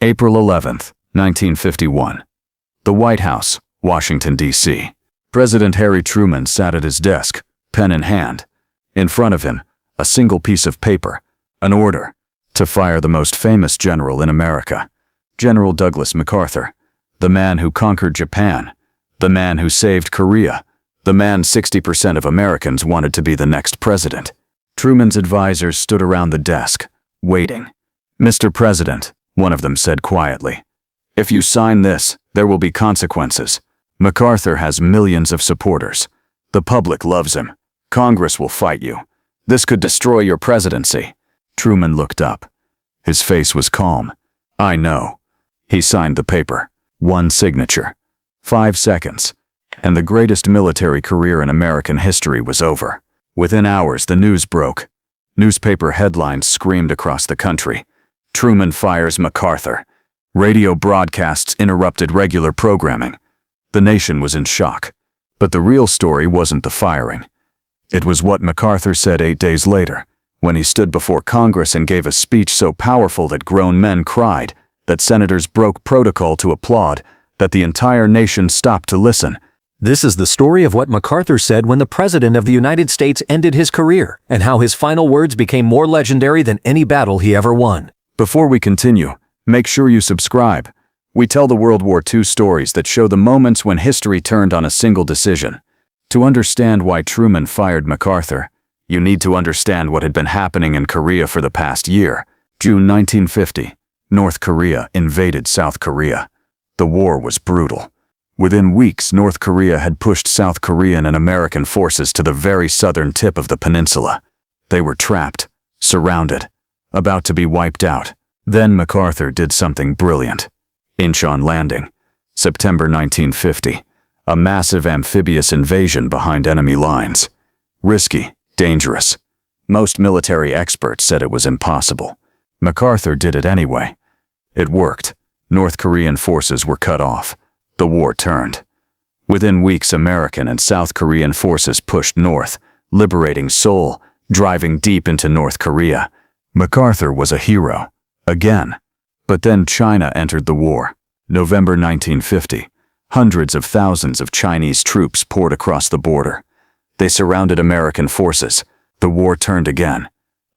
April 11th, 1951. The White House, Washington, D.C. President Harry Truman sat at his desk, pen in hand. In front of him, a single piece of paper, an order to fire the most famous general in America, General Douglas MacArthur, the man who conquered Japan, the man who saved Korea, the man 60% of Americans wanted to be the next president. Truman's advisors stood around the desk, waiting. "Mr. President," one of them said quietly, "if you sign this, there will be consequences. MacArthur has millions of supporters. The public loves him. Congress will fight you. This could destroy your presidency." Truman looked up. His face was calm. "I know." He signed the paper. One signature. 5 seconds. And the greatest military career in American history was over. Within hours, the news broke. Newspaper headlines screamed across the country. "Truman fires MacArthur." Radio broadcasts interrupted regular programming. The nation was in shock. But the real story wasn't the firing. It was what MacArthur said 8 days later, when he stood before Congress and gave a speech so powerful that grown men cried, that senators broke protocol to applaud, that the entire nation stopped to listen. This is the story of what MacArthur said when the President of the United States ended his career, and how his final words became more legendary than any battle he ever won. Before we continue, make sure you subscribe. We tell the World War II stories that show the moments when history turned on a single decision. To understand why Truman fired MacArthur, you need to understand what had been happening in Korea for the past year. June 1950, North Korea invaded South Korea. The war was brutal. Within weeks, North Korea had pushed South Korean and American forces to the very southern tip of the peninsula. They were trapped, surrounded, about to be wiped out. Then MacArthur did something brilliant. Incheon Landing, September 1950. A massive amphibious invasion behind enemy lines. Risky, dangerous. Most military experts said it was impossible. MacArthur did it anyway. It worked. North Korean forces were cut off. The war turned. Within weeks, American and South Korean forces pushed north, liberating Seoul, driving deep into North Korea. MacArthur was a hero. Again. But then China entered the war. November 1950. Hundreds of thousands of Chinese troops poured across the border. They surrounded American forces. The war turned again.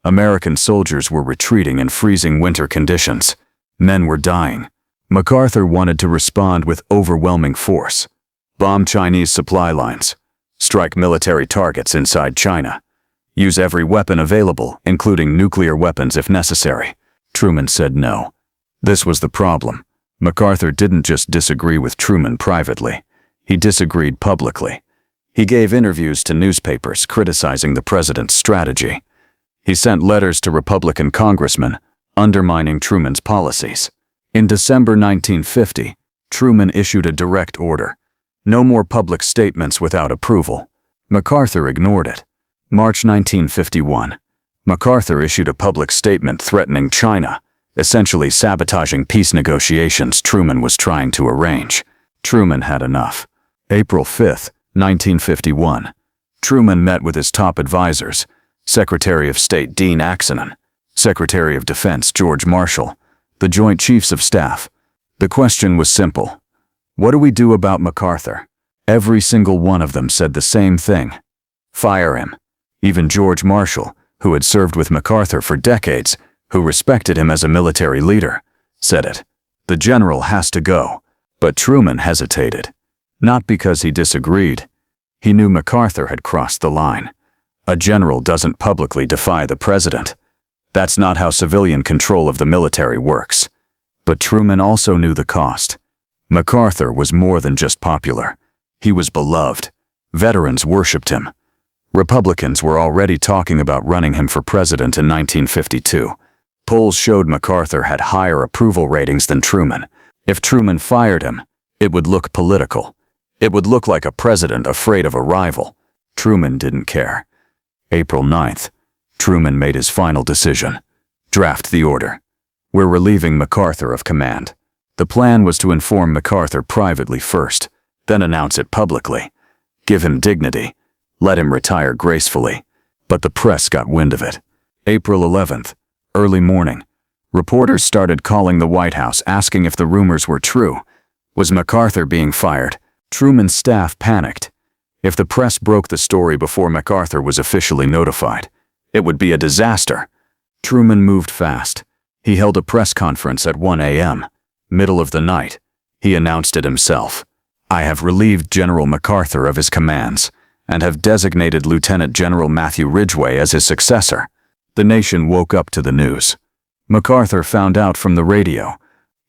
American soldiers were retreating in freezing winter conditions. Men were dying. MacArthur wanted to respond with overwhelming force. Bomb Chinese supply lines. Strike military targets inside China. Use every weapon available, including nuclear weapons if necessary. Truman said no. This was the problem. MacArthur didn't just disagree with Truman privately. He disagreed publicly. He gave interviews to newspapers criticizing the president's strategy. He sent letters to Republican congressmen, undermining Truman's policies. In December 1950, Truman issued a direct order. No more public statements without approval. MacArthur ignored it. March 1951. MacArthur issued a public statement threatening China, essentially sabotaging peace negotiations Truman was trying to arrange. Truman had enough. April 5, 1951. Truman met with his top advisors, Secretary of State Dean Axonin, Secretary of Defense George Marshall, the Joint Chiefs of Staff. The question was simple. What do we do about MacArthur? Every single one of them said the same thing. Fire him. Even George Marshall, who had served with MacArthur for decades, who respected him as a military leader, said it. The general has to go. But Truman hesitated. Not because he disagreed. He knew MacArthur had crossed the line. A general doesn't publicly defy the president. That's not how civilian control of the military works. But Truman also knew the cost. MacArthur was more than just popular. He was beloved. Veterans worshipped him. Republicans were already talking about running him for president in 1952. Polls showed MacArthur had higher approval ratings than Truman. If Truman fired him, it would look political. It would look like a president afraid of a rival. Truman didn't care. April 9th. Truman made his final decision. Draft the order. We're relieving MacArthur of command. The plan was to inform MacArthur privately first, then announce it publicly. Give him dignity. Let him retire gracefully. But the press got wind of it. April 11th. Early morning. Reporters started calling the White House asking if the rumors were true. Was MacArthur being fired? Truman's staff panicked. If the press broke the story before MacArthur was officially notified, it would be a disaster. Truman moved fast. He held a press conference at 1 a.m., middle of the night. He announced it himself. I have relieved General MacArthur of his commands and have designated Lieutenant General Matthew Ridgway as his successor. The nation woke up to the news. MacArthur found out from the radio.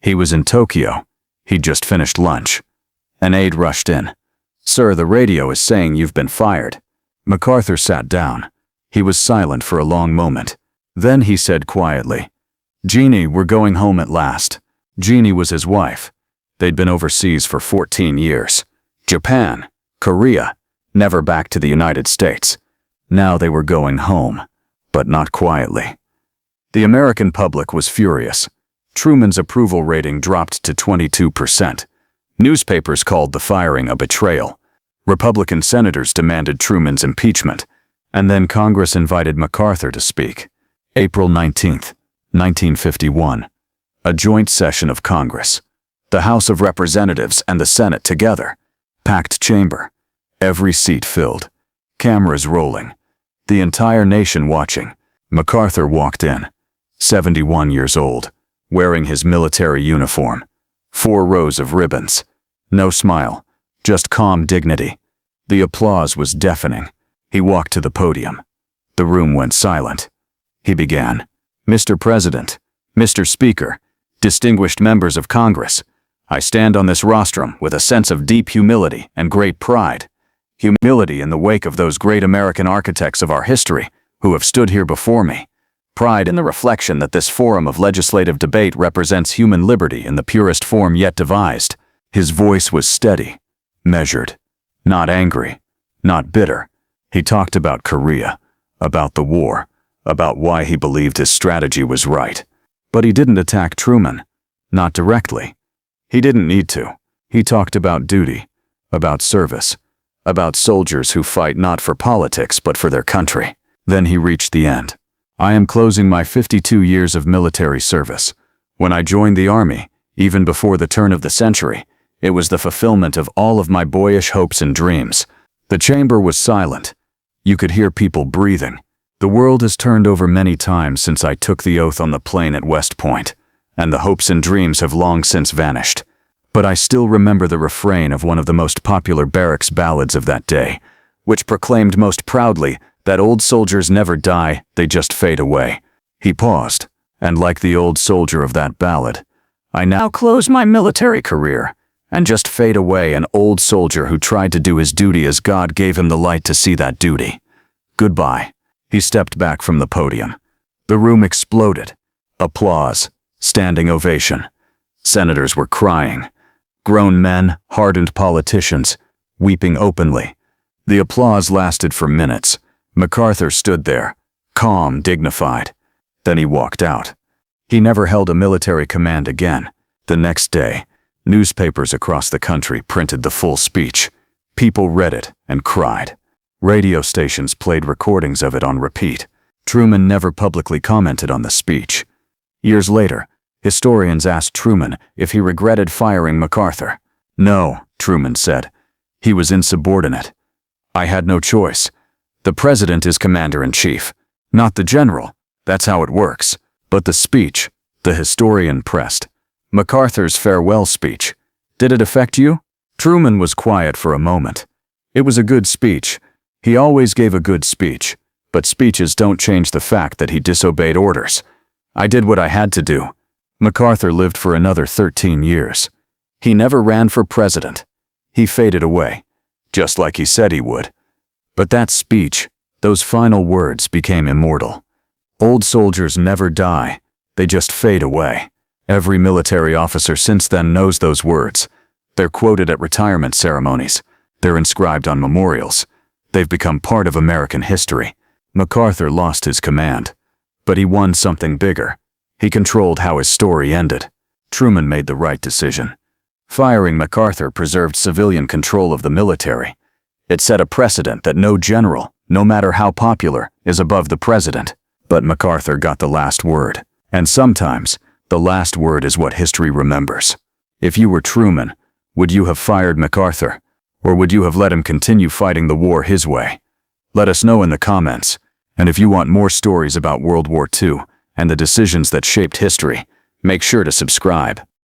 He was in Tokyo. He'd just finished lunch. An aide rushed in. Sir, the radio is saying you've been fired. MacArthur sat down. He was silent for a long moment. Then he said quietly, Jeannie, we're going home at last. Jeannie was his wife. They'd been overseas for 14 years. Japan, Korea, never back to the United States. Now they were going home, but not quietly. The American public was furious. Truman's approval rating dropped to 22%. Newspapers called the firing a betrayal. Republican senators demanded Truman's impeachment, and then Congress invited MacArthur to speak. April 19, 1951. A joint session of Congress. The House of Representatives and the Senate together. Packed chamber. Every seat filled. Cameras rolling. The entire nation watching. MacArthur walked in. 71 years old. Wearing his military uniform. 4 rows of ribbons. No smile. Just calm dignity. The applause was deafening. He walked to the podium. The room went silent. He began. Mr. President, Mr. Speaker, distinguished members of Congress, I stand on this rostrum with a sense of deep humility and great pride. Humility in the wake of those great American architects of our history who have stood here before me. Pride in the reflection that this forum of legislative debate represents human liberty in the purest form yet devised. His voice was steady, measured, not angry, not bitter. He talked about Korea, about the war, about why he believed his strategy was right. But he didn't attack Truman, not directly. He didn't need to. He talked about duty, about service, about soldiers who fight not for politics but for their country. Then he reached the end. I am closing my 52 years of military service. When I joined the Army, even before the turn of the century, it was the fulfillment of all of my boyish hopes and dreams. The chamber was silent. You could hear people breathing. The world has turned over many times since I took the oath on the plain at West Point, and the hopes and dreams have long since vanished. But I still remember the refrain of one of the most popular barracks ballads of that day, which proclaimed most proudly that old soldiers never die, they just fade away. He paused, and like the old soldier of that ballad, I now close my military career and just fade away, an old soldier who tried to do his duty as God gave him the light to see that duty. Goodbye. He stepped back from the podium. The room exploded. Applause. Standing ovation. Senators were crying. Grown men, hardened politicians, weeping openly. The applause lasted for minutes. MacArthur stood there, calm, dignified. Then he walked out. He never held a military command again. The next day, newspapers across the country printed the full speech. People read it and cried. Radio stations played recordings of it on repeat. Truman never publicly commented on the speech. Years later, historians asked Truman if he regretted firing MacArthur. No, Truman said. He was insubordinate. I had no choice. The president is commander-in-chief, not the general. That's how it works. But the speech, the historian pressed. MacArthur's farewell speech. Did it affect you? Truman was quiet for a moment. It was a good speech. He always gave a good speech, but speeches don't change the fact that he disobeyed orders. I did what I had to do. MacArthur lived for another 13 years. He never ran for president. He faded away, just like he said he would. But that speech, those final words, became immortal. Old soldiers never die, they just fade away. Every military officer since then knows those words. They're quoted at retirement ceremonies. They're inscribed on memorials. They've become part of American history. MacArthur lost his command, but he won something bigger. He controlled how his story ended. Truman made the right decision. Firing MacArthur preserved civilian control of the military. It set a precedent that no general, no matter how popular, is above the president. But MacArthur got the last word, And sometimes, the last word is what history remembers. If you were Truman, would you have fired MacArthur? Or would you have let him continue fighting the war his way? Let us know in the comments. And if you want more stories about World War II and the decisions that shaped history, make sure to subscribe.